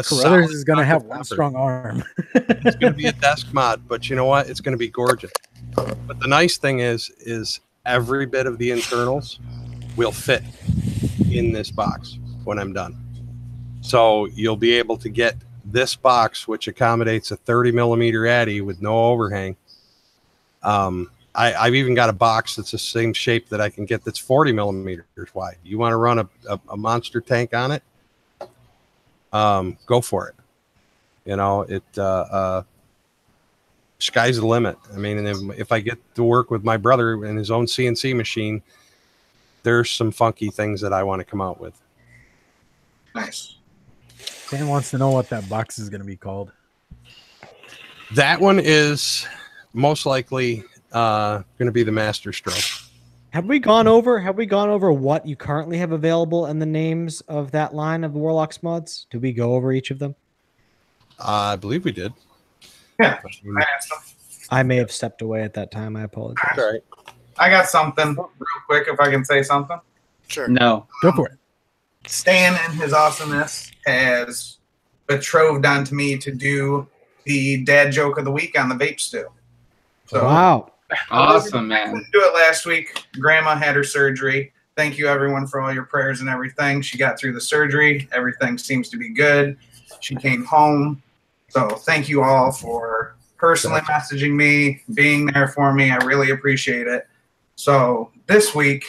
Carruthers solid is going to chunk have of one copper. strong arm. It's going to be a desk mod, but you know what? It's going to be gorgeous. But the nice thing is every bit of the internals will fit in this box when I'm done. So you'll be able to get this box, which accommodates a 30 millimeter Addy with no overhang. I've even got a box that's the same shape that I can get that's 40 millimeters wide. You want to run a monster tank on it? Go for it. Sky's the limit. I mean, and if I get to work with my brother in his own CNC machine, there's some funky things that I want to come out with. Nice. Dan wants to know what that box is going to be called. That one is most likely going to be the Master Stroke. Have we gone over what you currently have available and the names of that line of Warlocks mods? Did we go over each of them? I believe we did. Yeah, I asked him. I may have stepped away at that time. I apologize. All right. I got something real quick, if I can say something. Sure. No. Go for it. Stan and his awesomeness has betrothed onto me to do the dad joke of the week on the vape stew. So Wow. Awesome, I man. couldn't do it last week. Grandma had her surgery. Thank you, everyone, for all your prayers and everything. She got through the surgery. Everything seems to be good. She came home. So thank you all for personally messaging me, being there for me. I really appreciate it. So this week,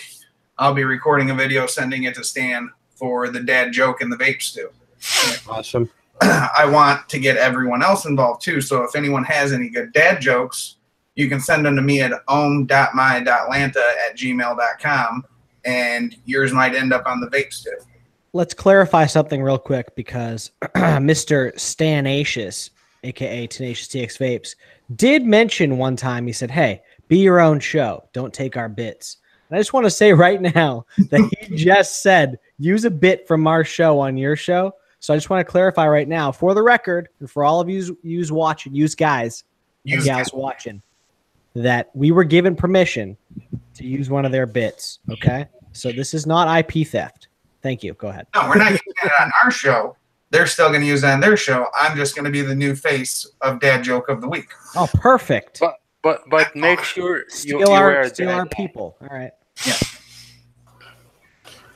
I'll be recording a video, sending it to Stan for the dad joke in the vape stew. Awesome. I want to get everyone else involved too. So if anyone has any good dad jokes, you can send them to me at Ohm.My.Lanta@gmail.com, and yours might end up on the vape stew. Let's clarify something real quick, because Mr. Stanacious, aka Tenacious TX Vapes, did mention one time, he said, "Hey, be your own show. Don't take our bits." And I just want to say right now that he just said, use a bit from our show on your show. So I just want to clarify right now, for the record, and for all of you watching, guys and gals watching, that we were given permission to use one of their bits. Okay, so this is not IP theft. Thank you. Go ahead. No, we're not using it on our show. They're still going to use it on their show. I'm just going to be the new face of Dad Joke of the Week. Oh, perfect. But make sure Steal our people. All right. Yeah.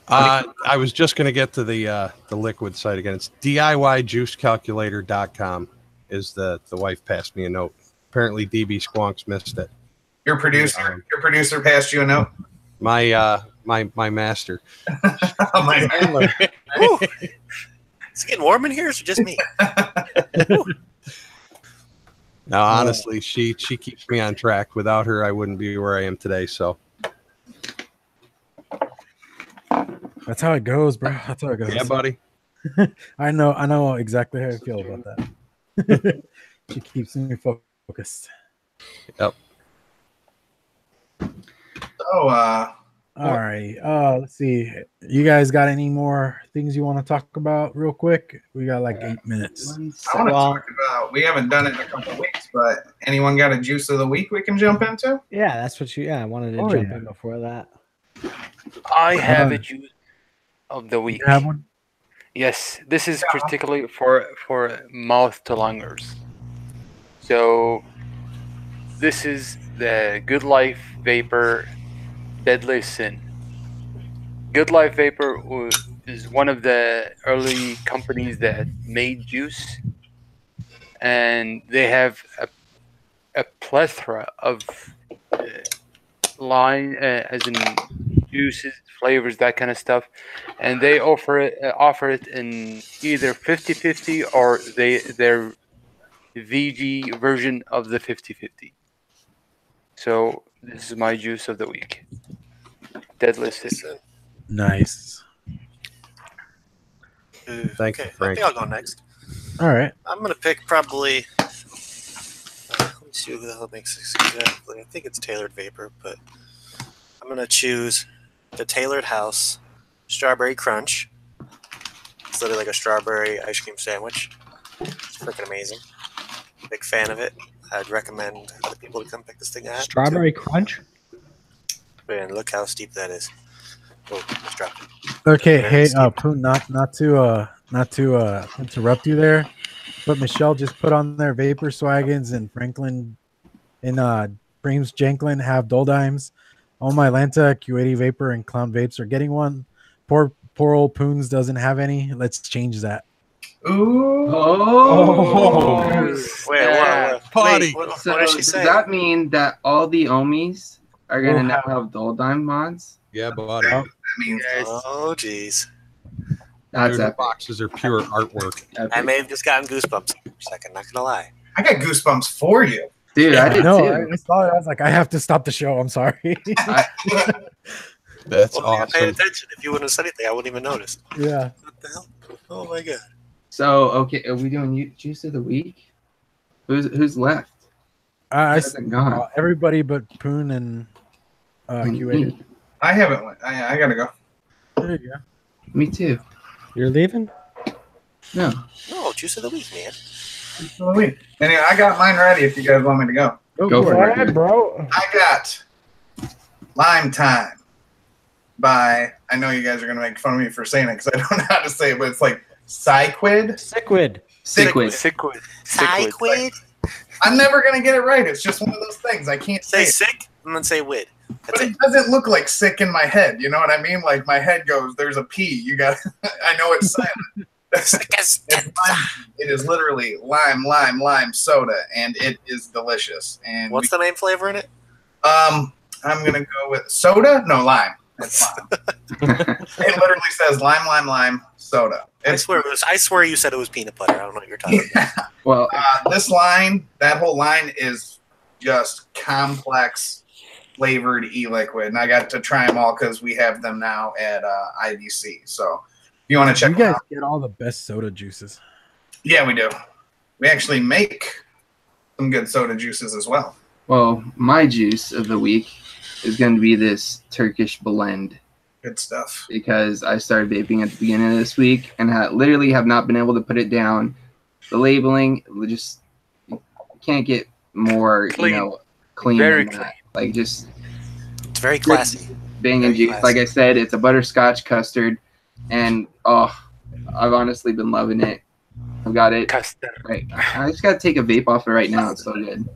I was just going to get to the liquid site again. It's DIYJuiceCalculator.com is the wife passed me a note. Apparently DB Squonks missed it. Your producer passed you a note? My master. Oh, my handler. Is it getting warm in here, or is it just me? No, honestly, she keeps me on track. Without her, I wouldn't be where I am today. So That's how it goes, bro. That's how it goes. yeah, buddy. I know exactly how I feel about that. She keeps me focused. Yep. So, All right. Let's see. You guys got any more things you want to talk about real quick? We got like 8 minutes. I want to talk about, we haven't done it in a couple of weeks, but anyone got a juice of the week we can jump into? Yeah, that's what I wanted to jump in before that. I have a juice of the week. You have one? Yes, this is particularly for mouth to lungers. So this is the Good Life Vapor Deadly Sin. Good Life Vapor is one of the early companies that made juice, and they have a plethora of line, as in juices, flavors, that kind of stuff, and they offer it in either 50/50 or their VG version of the 50/50. So this is my juice of the week. Deadly Sin. Nice. Thank you, Frank. I think I'll go next. All right. I'm gonna pick probably. Let me see who the hell makes this exactly. I think it's Tailored Vapor, but I'm gonna choose the Tailored House Strawberry Crunch. It's literally like a strawberry ice cream sandwich. It's freaking amazing. Big fan of it. I'd recommend other people to come pick this thing out. Strawberry Crunch? And look how steep that is. Oh, just dropped it. Okay. Hey, Poon, not to interrupt you there, but Michelle just put on their Vapor Swaggins, and Franklin and Breams Janklin have Dole Dimes. Ohm.My.Lanta, Q80 Vaper, and Clown Vapes are getting one. Poor old Poons doesn't have any. Let's change that. Ooh. Wait, Party. What So did she does say? that mean that all the Ohmies are going to now have Dole Dime mods? Yeah, buddy. That means Oh, jeez. That's Dude, the epic. boxes are pure artwork. Epic. I may have just gotten goosebumps for a second, not gonna lie. I got goosebumps for you. Dude, I did No, too. I saw it. I was like, I have to stop the show. I'm sorry. That's Well, I paid awesome. attention. If you wouldn't have said anything, I wouldn't even notice. Yeah. What the hell? Oh my god. So, okay, are we doing juice of the week? Who's left? I Hasn't gone. everybody but Poon and Q80. I haven't went. I gotta go. There you go. Me too. You're leaving? No. No, juice of the week, man. Anyway, I got mine ready if you guys want me to go. Go for it. Alright, bro. I got Lime Time by, I know you guys are going to make fun of me for saying it because I don't know how to say it, but it's like Cyquid. Cicquid. Cicquid. I'm never going to get it right. It's just one of those things. I can't Say say it. sick and then say wid. That's But it. it doesn't look like sick in my head. You know what I mean? Like my head goes, there's a P. You got, I know it's silent. It's lime. It is literally lime soda, and it is delicious. And What's the main flavor in it? I'm gonna go with soda. No, lime. It's lime. It literally says lime soda. I swear you said it was peanut butter. I don't know what you're talking about. Well, This line, that whole line is just complex flavored e-liquid, and I got to try them all because we have them now at IVC. So if you want to check You them guys out, get all the best soda juices. yeah, we do. We actually make some good soda juices as well. well, my juice of the week is going to be this Turkish blend Good stuff. because I started vaping at the beginning of this week and literally have not been able to put it down. The labeling, just you can't get more, Clean. clean Very than clean. that. Like just It's very classy. banging Very juice. classy. Like I said, it's a butterscotch custard, and I've honestly been loving it. I've got it. Custard. Right. I just got to take a vape off it right now. It's so good.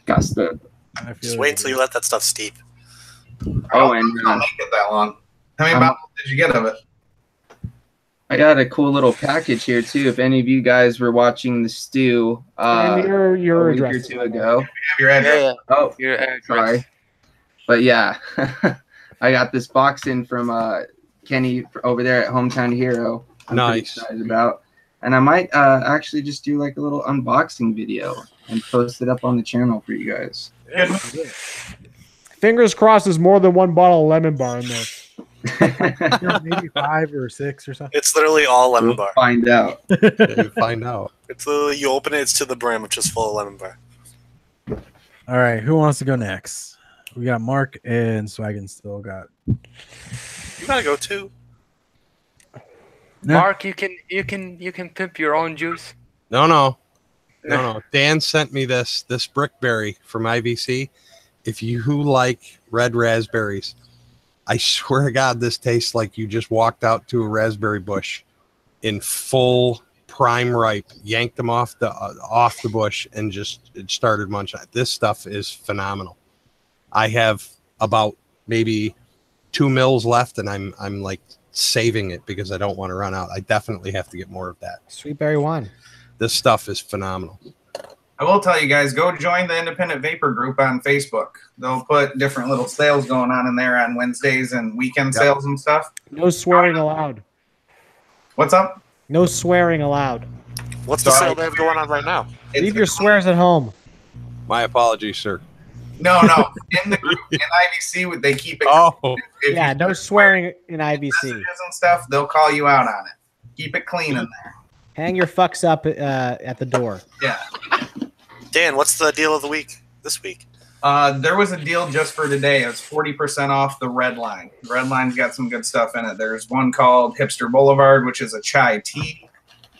Custard. I feel Just wait until you let that stuff steep. Oh, and I'll make it that long. How many bottles did you get of it? I got a cool little package here too. If any of you guys were watching the stew And your a week or address two ago. Have your address. Oh, Your address. sorry. But yeah, I got this box in from Kenny over there at Hometown Hero. I'm pretty excited about. And I might actually just do like a little unboxing video and post it up on the channel for you guys. Fingers crossed there's more than one bottle of lemon bar in there. Maybe 5 or 6 or something. It's literally all lemon bar. Find out. Find out. It's literally, you open it, it's to the brim, which is full of lemon bar. All right, who wants to go next? We got Mark and Swaggins still got. You gotta go too. No. Mark, you can pimp your own juice. No. Dan sent me this brickberry from IVC. If you like red raspberries, I swear to God, this tastes like you just walked out to a raspberry bush in full prime ripe, yanked them off the bush, and just started munching. This stuff is phenomenal. I have about maybe 2 mils left, and I'm like saving it because I don't want to run out. I definitely have to get more of that. Sweet berry wine. This stuff is phenomenal. I will tell you guys, go join the Independent Vapor group on Facebook. They'll put different little sales going on in there on Wednesdays and weekend sales and stuff. No swearing allowed. What's up? No swearing allowed. What's the sale they have going on right now? Leave your swears at home. My apologies, sir. No. In the group, in IVC, they keep it. Oh. If No swearing in IVC. messages and stuff, they'll call you out on it. Keep it clean in there. Hang your fucks up at the door. Yeah. Dan, what's the deal of the week this week? There was a deal just for today. It's 40% off the Red Line. The Red Line's got some good stuff in it. There's one called Hipster Boulevard, which is a chai tea.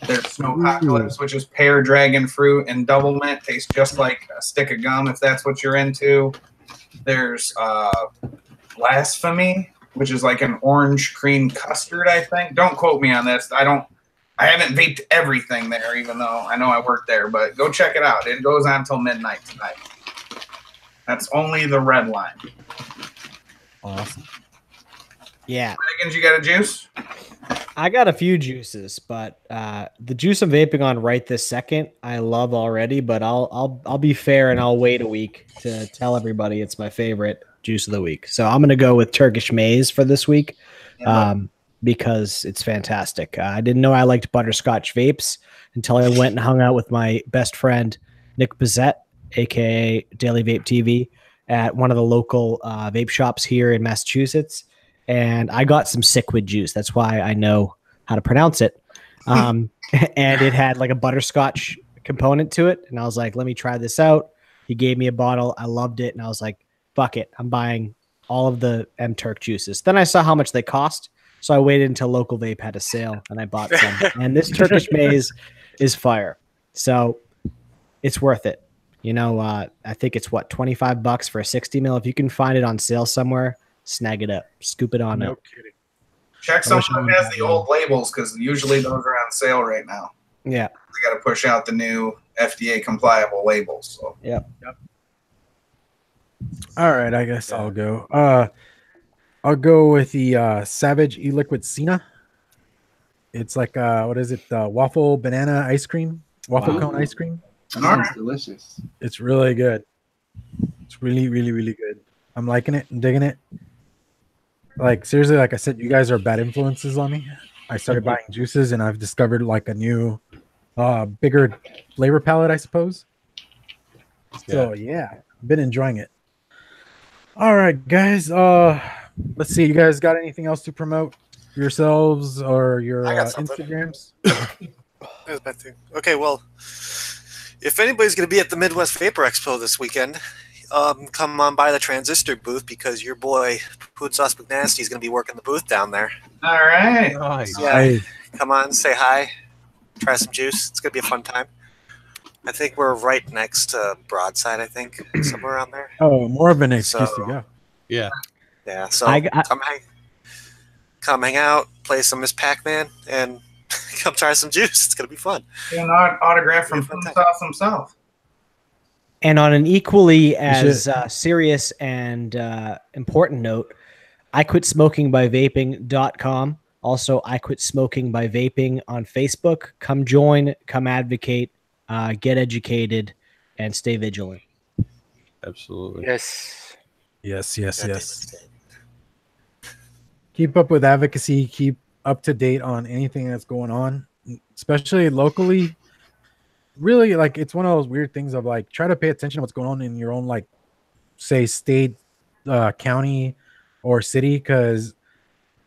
There's Snowpocalypse, which is pear, dragon fruit, and double mint. Tastes just like a stick of gum if that's what you're into. There's Blasphemy, which is like an orange cream custard, I think. Don't quote me on this. I haven't vaped everything there, even though I know I work there, but go check it out. It goes on until midnight tonight. That's only the Red Line. Awesome. Yeah. Swaggins, you got a juice? I got a few juices, but the juice I'm vaping on right this second, I love already, but I'll be fair and I'll wait a week to tell everybody it's my favorite juice of the week. So I'm going to go with Turkish Maize for this week. Because it's fantastic. I didn't know I liked butterscotch vapes until I went and hung out with my best friend, Nick Bazette, aka Daily Vape TV, at one of the local vape shops here in Massachusetts. And I got some Cichwood juice. That's why I know how to pronounce it. And it had like a butterscotch component to it. And I was like, let me try this out. He gave me a bottle. I loved it. And I was like, fuck it. I'm buying all of the M-Turk juices. Then I saw how much they cost. So I waited until Local Vape had a sale and I bought some. And this Turkish Maize is fire. So it's worth it. You know, I think it's what, $25 for a 60 mil. If you can find it on sale somewhere, snag it up, scoop it on up. Kidding. Check someone that has the old labels because usually those are on sale right now. Yeah. They got to push out the new FDA compliable labels. So. Yep. All right, I guess I'll go. I'll go with the Savage E-Liquid Cena. It's like what is it? Waffle banana ice cream, waffle cone ice cream. That sounds delicious. It's really good. It's really, really, really good. I'm liking it. I'm digging it. Like seriously, like I said, you guys are bad influences on me. I started buying juices, and I've discovered like a new, bigger flavor palette, I suppose. So yeah, I've been enjoying it. All right, guys. Let's see. You guys got anything else to promote yourselves or your Instagrams? That was bad thing. Okay, well, if anybody's going to be at the Midwest Vapor Expo this weekend, come on by the Transistor booth because your boy PoonSauce Mcnasty is going to be working the booth down there. All right. Nice. Yeah, come on, say hi, try some juice. It's going to be a fun time. I think we're right next to Broadside, I think, somewhere around there. Oh, more of an excuse to go. Yeah. Yeah, so come hang out, play some Miss Pac-Man, and come try some juice. It's going to be fun. An autograph from PoonSauce himself. And on an equally as serious and important note, I quit smoking by vaping.com. Also, I quit smoking by vaping on Facebook. Come join, come advocate, get educated, and stay vigilant. Absolutely. Yes. Yes. God, Keep up with advocacy. Keep up to date on anything that's going on, especially locally. Really, like, it's one of those weird things of like, try to pay attention to what's going on in your own, like, say, state, county, or city, because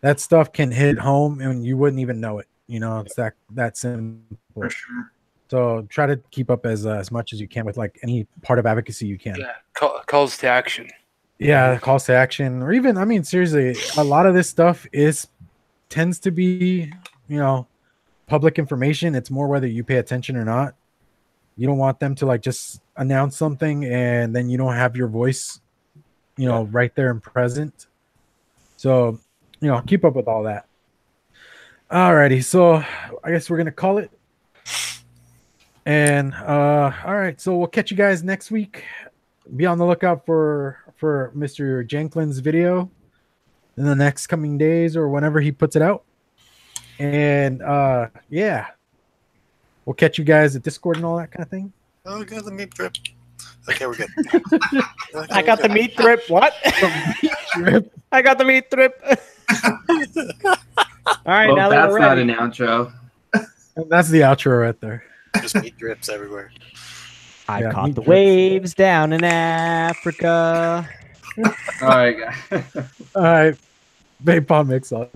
that stuff can hit home and you wouldn't even know it. You know, it's that simple. For sure. So try to keep up as much as you can with like any part of advocacy you can. Yeah. Calls to action. Yeah, calls to action, or even, I mean, seriously, a lot of this stuff tends to be, you know, public information. It's more whether you pay attention or not. You don't want them to like just announce something and then you don't have your voice, you know, right there and present. So, you know, keep up with all that. Alrighty, so I guess we're gonna call it. And all right, so we'll catch you guys next week. Be on the lookout for Mr. Jenklin's video in the next coming days or whenever he puts it out. And yeah, we'll catch you guys at Discord and all that kind of thing. Oh, we got the meat drip. Okay, we're good. I got the meat drip. What? I got the meat drip. All right, Well, now that that's we're not ready. an outro. And that's the outro right there. Just meat drips everywhere. I Yeah, caught meat the drips. waves down in Africa. All right, guys. All right, vape on mix on.